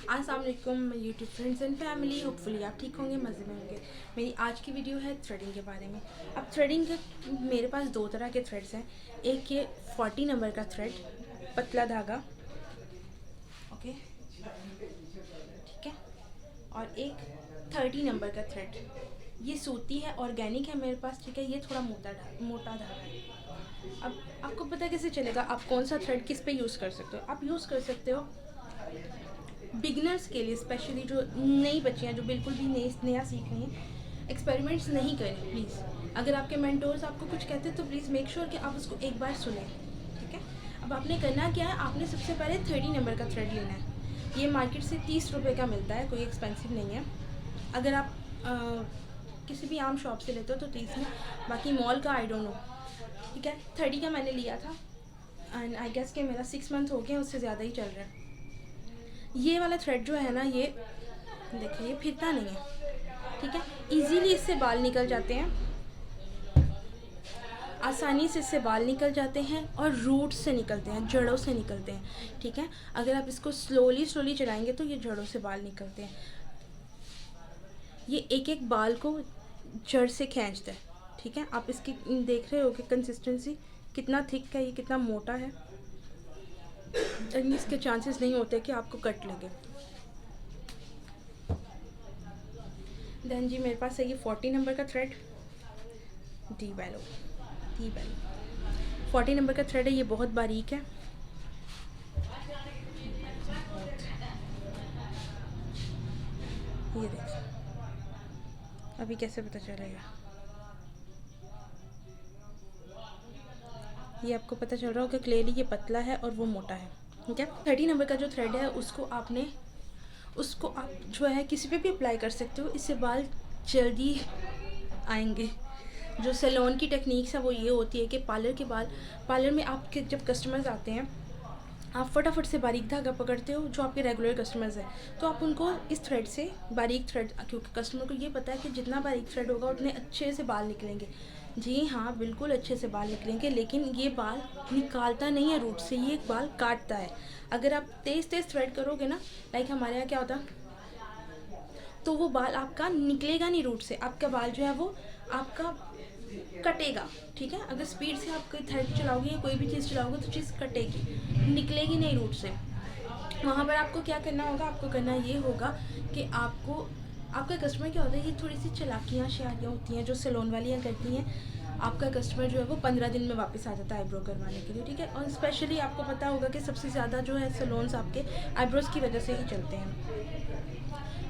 अस्सलाम वालेकुम YouTube friends and family, hopefully आप ठीक होंगे, मज़े में होंगे। मेरी आज की वीडियो है थ्रेडिंग के बारे में। अब थ्रेडिंग के मेरे पास दो तरह के थ्रेड्स हैं। एक ये 40 नंबर का थ्रेड, पतला धागा, ओके, ठीक है, और एक 30 नंबर का थ्रेड। ये सूती है, ऑर्गेनिक है मेरे पास, ठीक है। ये थोड़ा मोटा धागा है। अब आपको पता कैसे चलेगा आप कौन सा थ्रेड किस पे यूज़ कर सकते हो? आप यूज़ कर सकते हो बिगनर्स के लिए, स्पेशली जो नई बच्चियाँ जो बिल्कुल भी नया सीख रही हैं। एक्सपेरिमेंट्स नहीं करें प्लीज़। अगर आपके मेंटोर्स आपको कुछ कहते हैं तो प्लीज़ मेक श्योर कि आप उसको एक बार सुनें, ठीक है। अब आपने करना क्या है, आपने सबसे पहले 30 नंबर का थ्रेड लेना है। ये मार्केट से 30 रुपये का मिलता है, कोई एक्सपेंसिव नहीं है। अगर आप किसी भी आम शॉप से लेते हो तो 30 में, बाकी मॉल का आई डोंट नो, ठीक है। 30 का मैंने लिया था एंड आई गेस कि मेरा 6 मंथ हो गया, उससे ज़्यादा ही चल रहा है। ये वाला थ्रेड जो है ना, ये देखिए, ये फिरता नहीं है, ठीक है। इजीली इससे बाल निकल जाते हैं, आसानी से इससे बाल निकल जाते हैं और रूट से निकलते हैं, जड़ों से निकलते हैं, ठीक है। अगर आप इसको स्लोली चलाएंगे तो ये जड़ों से बाल निकलते हैं। ये एक एक बाल को जड़ से खींचता है, ठीक है। आप इसकी देख रहे हो कि कंसिस्टेंसी कितना थिक है, ये कितना मोटा है। इसके चांसेस नहीं होते कि आपको कट लगे। देन जी मेरे पास है ये 40 नंबर का थ्रेड, डी वैलो 40 नंबर का थ्रेड है। ये बहुत बारीक है, ये देखिए। अभी कैसे पता चलेगा? ये आपको पता चल रहा होगा क्लियरली, ये पतला है और वो मोटा है, ठीक है। 30 नंबर का जो थ्रेड है उसको आप जो है किसी पे भी अप्लाई कर सकते हो, इससे बाल जल्दी आएंगे। जो सैलून की टेक्निक्स है वो ये होती है कि पार्लर में आपके जब कस्टमर्स आते हैं, आप फटाफट से बारीक धागा पकड़ते हो जो आपके रेगुलर कस्टमर्स हैं, तो आप उनको इस थ्रेड से बारीक थ्रेड, क्योंकि कस्टमर को ये पता है कि जितना बारीक थ्रेड होगा उतने अच्छे से बाल निकलेंगे। जी हाँ, बिल्कुल अच्छे से बाल निकलेंगे, लेकिन ये बाल निकालता नहीं है रूट से, ये बाल काटता है। अगर आप तेज़ थ्रेड करोगे ना, लाइक हमारे यहाँ क्या होता है, तो वो बाल आपका निकलेगा नहीं रूट से, आपका बाल जो है वो आपका कटेगा, ठीक है। अगर स्पीड से आप कोई थ्रेड चलाओगे या कोई भी चीज़ चलाओगे तो चीज़ कटेगी, निकलेगी नहीं रूट से। वहाँ पर आपको क्या करना होगा, आपको करना ये होगा कि आपका कस्टमर क्या होता है, ये थोड़ी सी चालाकियाँ शायरियाँ होती हैं जो सैलून वालियाँ करती हैं। आपका कस्टमर जो है वो 15 दिन में वापस आ जाता है आईब्रो करवाने के लिए, ठीक है। और स्पेशली आपको पता होगा कि सबसे ज़्यादा जो है सैलून्स आपके आईब्रोज़ की वजह से ही चलते हैं।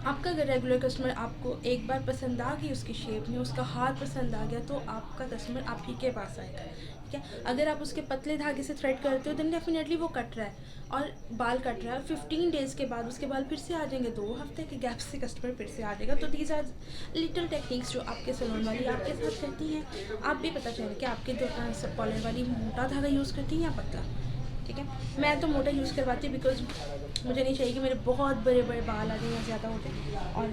आपका अगर रेगुलर कस्टमर आपको एक बार पसंद आ गई, उसकी शेप में उसका हाथ पसंद आ गया, तो आपका कस्टमर आप ही के पास आएगा, ठीक है। अगर आप उसके पतले धागे से थ्रेड करते हो देन डेफिनेटली वो कट रहा है और बाल कट रहा है, 15 डेज़ के बाद उसके बाल फिर से आ जाएंगे, 2 हफ्ते के गैप से कस्टमर फिर से आ जाएगा। तो दीज आर लिटिल टेक्निक्स जो आपके सैलून वाली आपके साथ करती हैं। आप भी पता चले कि आपके दुकान सब पार्लर वाली मोटा धागा यूज़ करती हैं या पतला, ठीक है। मैं तो मोटा यूज़ करवाती हूँ बिकॉज मुझे नहीं चाहिए कि मेरे बहुत बड़े बाल आ जाए या ज़्यादा हो जाए, और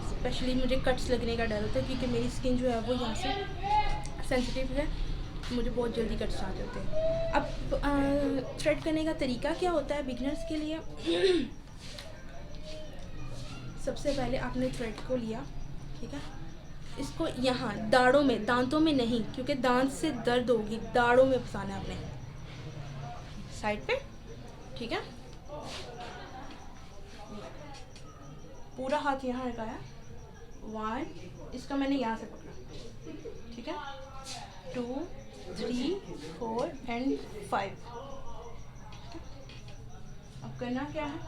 स्पेशली मुझे कट्स लगने का डर होता है क्योंकि मेरी स्किन जो है वो यहाँ से सेंसिटिव है, मुझे बहुत जल्दी कट्स आ जाते हैं। अब थ्रेड करने का तरीका क्या होता है बिगनर्स के लिए? सबसे पहले आपने थ्रेड को लिया, ठीक है। इसको यहाँ दाढ़ों में, दांतों में नहीं, क्योंकि दांत से दर्द होगी, दाढ़ों में फंसाना है आपने, साइड पे, ठीक है। पूरा हाथ यहाँ लगाया, 1, इसका मैंने यहाँ से पकड़ा, ठीक है, 2, 3, 4 एंड 5। अब करना क्या है,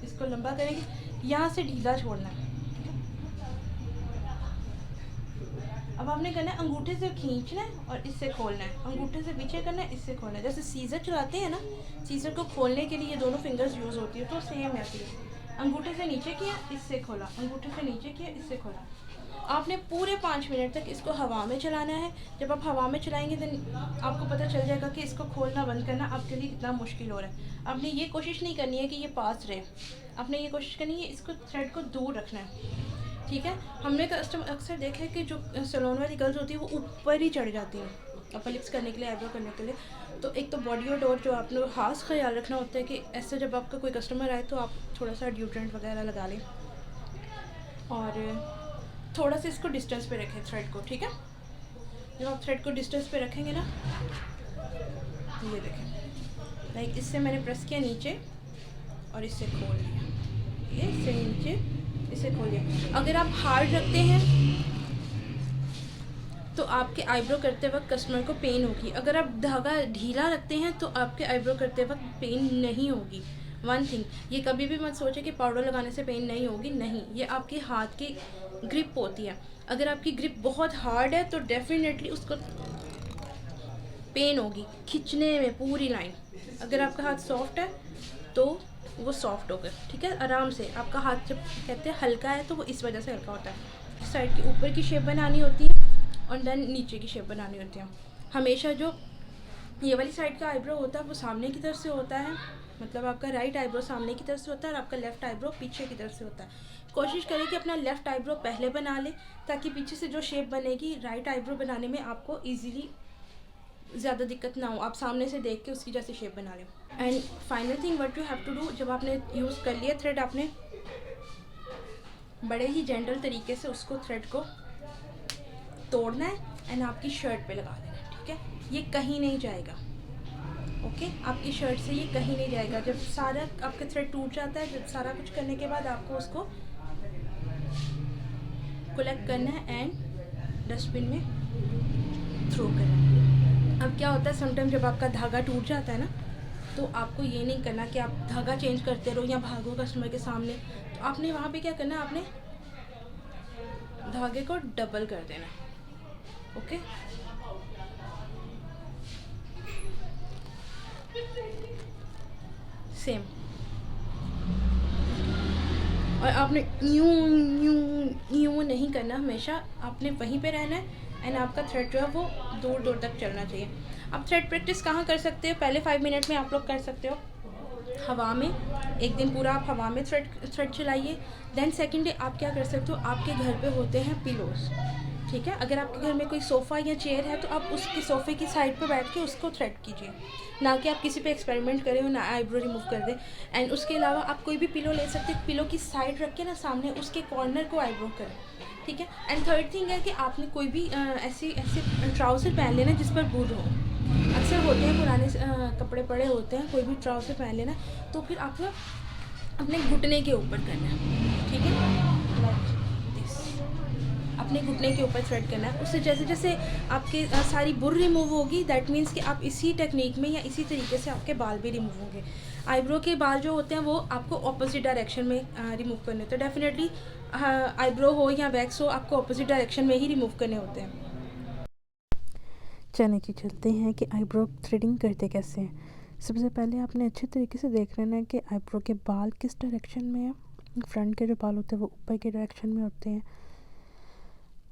इसको लंबा करेंगे, यहाँ से ढीला छोड़ना है, ठीक है। अब आपने करना है अंगूठे से खींचना है और इससे खोलना है, अंगूठे से पीछे करना है, इससे खोलना है। जैसे सीज़र चलाते हैं ना, सीज़र को खोलने के लिए दोनों फिंगर्स यूज़ होती है, तो सेम ऐसी है। अंगूठे से नीचे किया, इससे खोला, अंगूठे से नीचे किया, इससे खोला। आपने पूरे 5 मिनट तक इसको हवा में चलाना है। जब आप हवा में चलाएंगे देन आपको पता चल जाएगा कि इसको खोलना बंद करना आपके लिए कितना मुश्किल हो रहा है। आपने ये कोशिश नहीं करनी है कि ये पास रहे, आपने ये कोशिश करनी है इसको थ्रेड को दूर रखना है, ठीक है। हमने कस्टमर अक्सर देखा है कि जो सैलून वाली गर्ल्स होती है वो ऊपर ही चढ़ जाती हैं अपर लिप्स करने के लिए, आईब्रो करने के लिए, तो एक तो बॉडी ओडर और जो आपने खास ख्याल रखना होता है कि ऐसे जब आपका कोई कस्टमर आए तो आप थोड़ा सा ड्यूड्रेंट वगैरह लगा लें और थोड़ा सा इसको डिस्टेंस पे रखें थ्रेड को, ठीक है। जब आप थ्रेड को डिस्टेंस पे रखेंगे ना, ये देखें, लाइक इससे मैंने प्रेस किया नीचे और इससे खोल लिया, ये इससे नीचे इसे खोल लिया। अगर आप हार्ड रखते हैं तो आपके आईब्रो करते वक्त कस्टमर को पेन होगी। अगर आप धागा ढीला रखते हैं तो आपके आईब्रो करते वक्त पेन नहीं होगी। वन थिंग, ये कभी भी मत सोचे कि पाउडर लगाने से पेन नहीं होगी, नहीं, ये आपके हाथ की ग्रिप होती है। अगर आपकी ग्रिप बहुत हार्ड है तो डेफिनेटली उसको पेन होगी खींचने में पूरी लाइन। अगर आपका हाथ सॉफ्ट है तो वो सॉफ्ट होगा, ठीक है, आराम से। आपका हाथ जब कहते हैं हल्का है तो वो इस वजह से हल्का होता है। साइड के ऊपर की शेप बनानी होती है और देन नीचे की शेप बनानी होती है। हमेशा जो ये वाली साइड का आईब्रो होता है वो सामने की तरफ से होता है, मतलब आपका राइट आईब्रो सामने की तरफ से होता है और आपका लेफ़्ट आईब्रो पीछे की तरफ से होता है। कोशिश करें कि अपना लेफ़्ट आईब्रो पहले बना ले ताकि पीछे से जो शेप बनेगी राइट आईब्रो बनाने में आपको ईजीली ज़्यादा दिक्कत ना हो, आप सामने से देख के उसकी जैसी शेप बना लें। And final thing what you have to do, जब आपने यूज़ कर लिया थ्रेड, आपने बड़े ही जेंटल तरीके से उसको थ्रेड को तोड़ना है एंड आपकी शर्ट पे लगा देना है, ठीक है। ये कहीं नहीं जाएगा, ओके, आपकी शर्ट से ये कहीं नहीं जाएगा। जब सारा आपका थ्रेड टूट जाता है, जब सारा कुछ करने के बाद आपको उसको कलेक्ट करना है एंड डस्टबिन में थ्रो करना है। अब क्या होता है, समटाइम जब आपका धागा टूट जाता है ना, तो आपको ये नहीं करना कि आप धागा चेंज करते रहो या भागो कस्टमर के सामने। तो आपने वहाँ पे क्या करना है, आपने धागे को डबल कर देना, ओके। सेम, और आपने यूं यूं यूं नहीं करना, हमेशा आपने वहीं पे रहना है एंड आपका थ्रेड जो है वो दूर दूर तक चलना चाहिए। आप थ्रेड प्रैक्टिस कहाँ कर सकते हो, पहले 5 मिनट में आप लोग कर सकते हो हवा में, एक दिन पूरा आप हवा में थ्रेड चलाइए। देन सेकंड डे आप क्या कर सकते हो, आपके घर पे होते हैं पिलोज, ठीक है। अगर आपके घर में कोई सोफ़ा या चेयर है तो आप उसकी सोफ़े की साइड पे बैठ के उसको थ्रेड कीजिए, ना कि आप किसी पे एक्सपेरिमेंट करें और ना आईब्रो रिमूव कर दें। एंड उसके अलावा आप कोई भी पिलो ले सकते हैं, पिलो की साइड रख के ना सामने उसके कॉर्नर को आईब्रो करें, ठीक है। एंड थर्ड थिंग है कि आपने कोई भी ऐसे ट्राउज़र पहन लेना जिस पर बुर हो। अक्सर होते हैं पुराने कपड़े पड़े होते हैं, कोई भी ट्राउज़र पहन लेना, तो फिर आपको अपने घुटने के ऊपर करना है, ठीक है, लाइक दिस, अपने घुटने के ऊपर थ्रेड करना है। उससे जैसे जैसे आपके सारी बुर रिमूव होगी, दैट मीन्स कि आप इसी टेक्निक में या इसी तरीके से आपके बाल भी रिमूव होंगे। आईब्रो के बाल जो होते हैं वो आपको ऑपोजिट डायरेक्शन में रिमूव करने होते हैं, डेफिनेटली आईब्रो हो या वैक्स हो, आपको ऑपोजिट डायरेक्शन में ही रिमूव करने होते हैं। चलिए जी, चलते हैं कि आईब्रो थ्रेडिंग करते कैसे हैं। सबसे पहले आपने अच्छे तरीके से देख लेना है कि आईब्रो के बाल किस डायरेक्शन में है। फ्रंट के जो बाल होते हैं वो ऊपर के डायरेक्शन में होते हैं,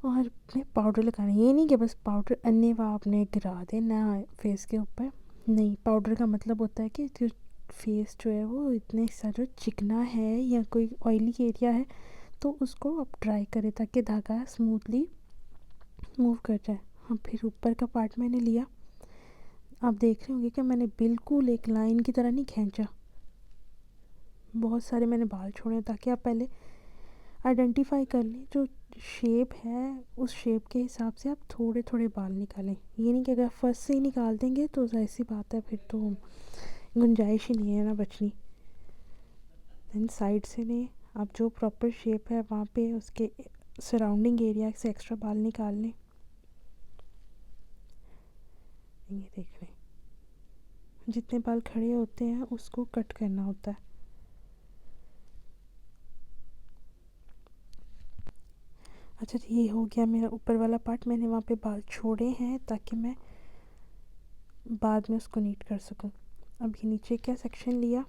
और अपने पाउडर लगाना, ये नहीं कि बस पाउडर अन्यवा आपने गिरा देना फेस के ऊपर, नहीं। पाउडर का मतलब होता है कि जो फेस जो है वो इतने सा जो चिकना है या कोई ऑयली एरिया है तो उसको आप ड्राई करें ताकि धागा स्मूथली मूव कर जाए। हाँ, फिर ऊपर का पार्ट मैंने लिया, आप देख रहे होंगे कि मैंने बिल्कुल एक लाइन की तरह नहीं खींचा, बहुत सारे मैंने बाल छोड़े ताकि आप पहले आइडेंटिफाई कर लें जो शेप है, उस शेप के हिसाब से आप थोड़े थोड़े बाल निकालें। ये नहीं कि अगर फर्स्ट से ही निकाल देंगे तो ऐसी बात है, फिर तो गुंजाइश ही नहीं है ना बचनी। देन साइड से लें, आप जो प्रॉपर शेप है वहाँ पे उसके सराउंडिंग एरिया से एक्स्ट्रा बाल निकाल लें। ये देख रहे हैं, जितने बाल खड़े होते हैं उसको कट करना होता है। अच्छा, ये हो गया मेरा ऊपर वाला पार्ट, मैंने वहाँ पे बाल छोड़े हैं ताकि मैं बाद में उसको नीट कर सकूं। अब ये नीचे क्या सेक्शन लिया,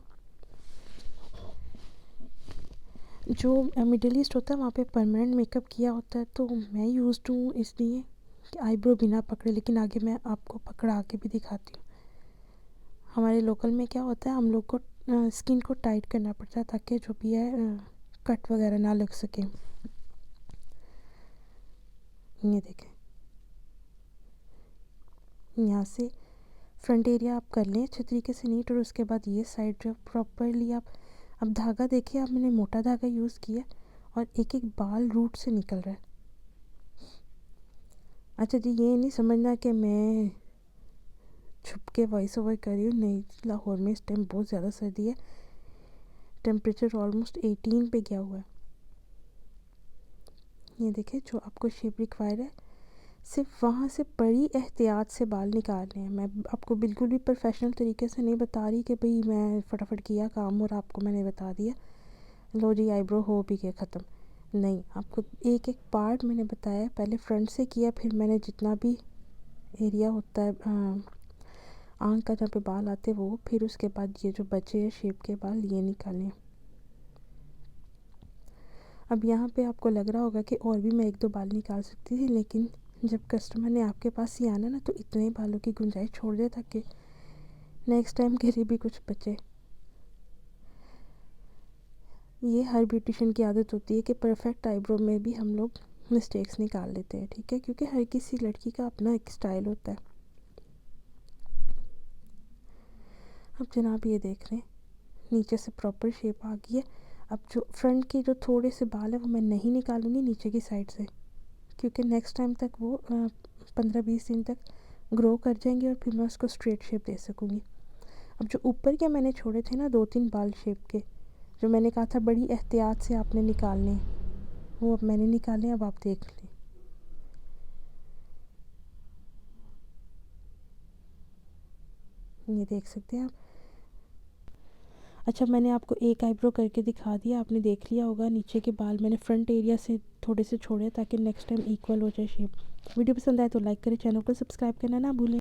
जो मिडिल ईस्ट होता है वहाँ पे परमानेंट मेकअप किया होता है, तो मैं यूज़्ड हूँ इसलिए कि आईब्रो बिना पकड़े, लेकिन आगे मैं आपको पकड़ा के भी दिखाती हूँ। हमारे लोकल में क्या होता है, हम लोग को स्किन को टाइट करना पड़ता है ताकि जो भी है कट वगैरह ना लग सके। ये देखें, यहाँ से फ्रंट एरिया आप कर लें अच्छे तरीके से नीट, और उसके बाद ये साइड जो प्रॉपरली आप, अब धागा देखिए आप, मैंने मोटा धागा यूज़ किया और एक एक बाल रूट से निकल रहा है। अच्छा जी, ये नहीं समझना कि मैं छुप के वॉइस ओवर कर रही हूँ, नहीं। लाहौर में इस टाइम बहुत ज़्यादा सर्दी है, टेम्परेचर ऑलमोस्ट 18 पे गया हुआ है। ये देखिए, जो आपको शेप रिक्वायर है सिर्फ वहाँ से बड़ी एहतियात से बाल निकालने हैं। मैं आपको बिल्कुल भी प्रोफेशनल तरीके से नहीं बता रही कि भाई मैं फटाफट किया काम और आपको मैंने बता दिया लो जी आईब्रो हो भी गया ख़त्म। नहीं, आपको एक एक पार्ट मैंने बताया, पहले फ्रंट से किया, फिर मैंने जितना भी एरिया होता है आंख का जहाँ पे बाल आते वो, फिर उसके बाद ये जो बचे हैं शेप के बाल ये निकाले हैं। अब यहाँ पे आपको लग रहा होगा कि और भी मैं एक दो बाल निकाल सकती थी, लेकिन जब कस्टमर ने आपके पास ही आना ना, तो इतने ही बालों की गुंजाइश छोड़ दे ताकि नेक्स्ट टाइम के लिए भी कुछ बचे। ये हर ब्यूटिशियन की आदत होती है कि परफेक्ट आईब्रो में भी हम लोग मिस्टेक्स निकाल लेते हैं, ठीक है, क्योंकि हर किसी लड़की का अपना एक स्टाइल होता है। अब जनाब ये देख रहे हैं नीचे से प्रॉपर शेप आ गई है। अब जो फ्रंट के जो थोड़े से बाल है वो मैं नहीं निकालूंगी नीचे की साइड से, क्योंकि नेक्स्ट टाइम तक वो 15-20 दिन तक ग्रो कर जाएंगे और फिर मैं उसको स्ट्रेट शेप दे सकूँगी। अब जो ऊपर के मैंने छोड़े थे ना 2-3 बाल शेप के, जो मैंने कहा था बड़ी एहतियात से आपने निकालने हैं, वो अब मैंने निकाले। अब आप देख लें, ये देख सकते हैं आप। अच्छा, मैंने आपको एक आईब्रो करके दिखा दिया, आपने देख लिया होगा। नीचे के बाल मैंने फ्रंट एरिया से थोड़े से छोड़े ताकि नेक्स्ट टाइम इक्वल हो जाए शेप। वीडियो पसंद आए तो लाइक करें, चैनल को सब्सक्राइब करना ना भूलें।